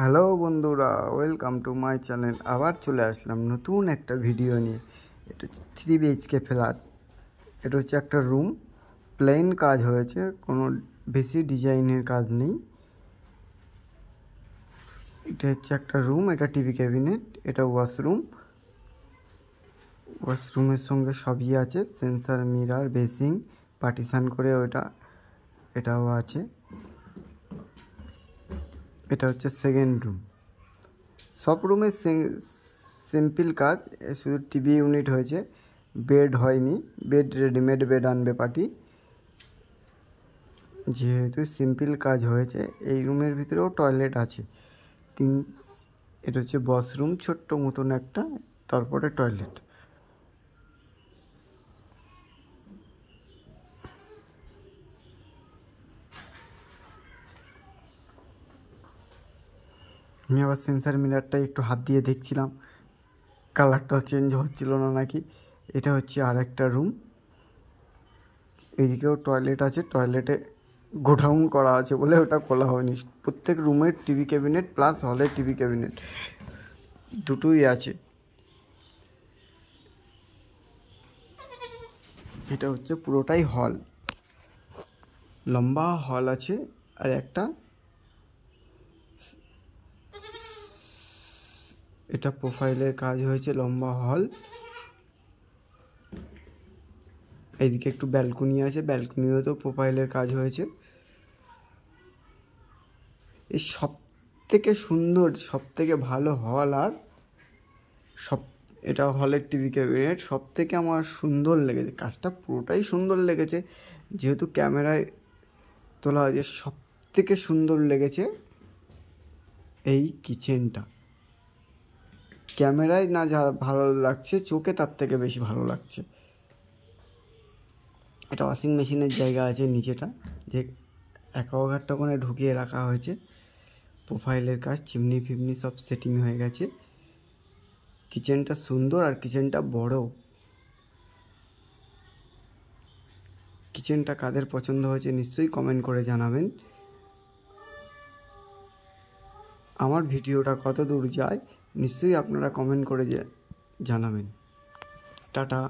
Hello বন্ধুরা, welcome to my channel. আবার চলে আসলাম নতুন একটা ভিডিও নিয়ে। এটা 3 BHK ফ্ল্যাট। এটা হচ্ছে একটা রুম, প্লেন কাজ হয়েছে, কোনো বেশি ডিজাইনের কাজ নেই। এটা হচ্ছে একটা রুম, এটা টিভি ক্যাবিনেট, এটা ওয়াশরুম। ওয়াশরুমের সঙ্গে সবই আছে, সেন্সার, মিরার, বেসিং, পার্টিশান করে এটাও আছে। এটা হচ্ছে সেকেন্ড রুম। সব রুমে সিম্পল কাজ, শুধু টিভি ইউনিট হয়েছে, বেড হয়নি। বেড রেডিমেড বেড আনবে পার্টি। যেহেতু সিম্পল কাজ হয়েছে, এই রুমের ভিতরেও টয়লেট আছে। এটা হচ্ছে ওয়াশরুম, ছোট্ট মতন একটা, তারপরে টয়লেট। আমি আবার সেন্সার মিরারটা একটু হাত দিয়ে দেখছিলাম, কালারটা চেঞ্জ হচ্ছিল না নাকি। এটা হচ্ছে আর একটা রুম। এইদিকেও টয়লেট আছে, টয়লেটে গোডাউন করা আছে বলে ওটা খোলা হয়নি। প্রত্যেক রুমের টিভি ক্যাবিনেট প্লাস হলের টিভি ক্যাবিনেট দুটোই আছে। এটা হচ্ছে পুরোটাই হল, লম্বা হল আছে। আর একটা এটা প্রোফাইলের কাজ হয়েছে, লম্বা হল। এইদিকে একটু ব্যালকনি আছে, ব্যালকনিও তো প্রোফাইলের কাজ হয়েছে। এই সব থেকে সুন্দর, সব থেকে ভালো হল। আর এটা হলের টিভি ক্যাবিনেট সব থেকে আমার সুন্দর লেগেছে, কাজটা পুরোটাই সুন্দর লেগেছে। যেহেতু ক্যামেরায় তোলা হয়েছে, সব থেকে সুন্দর লেগেছে এই কিচেনটা। ক্যামেরায় না যা ভালো লাগছে, চোখে তার থেকে বেশি ভালো লাগছে। এটা ওয়াশিং মেশিনের জায়গা আছে নিচেটা, যে অ্যাকোয়াগার্ডটা ওখানে ঢুকিয়ে রাখা হয়েছে। প্রোফাইলের কাজ, চিমনি ফিমনি সব সেটিং হয়ে গেছে। কিচেনটা সুন্দর আর কিচেনটা বড়। কিচেনটা কাদের পছন্দ হয়েছে নিশ্চয়ই কমেন্ট করে জানাবেন। আমার ভিডিওটা কত দূর যায় নিশ্চয়ই আপনারা কমেন্ট করে জানাবেন। টাটা।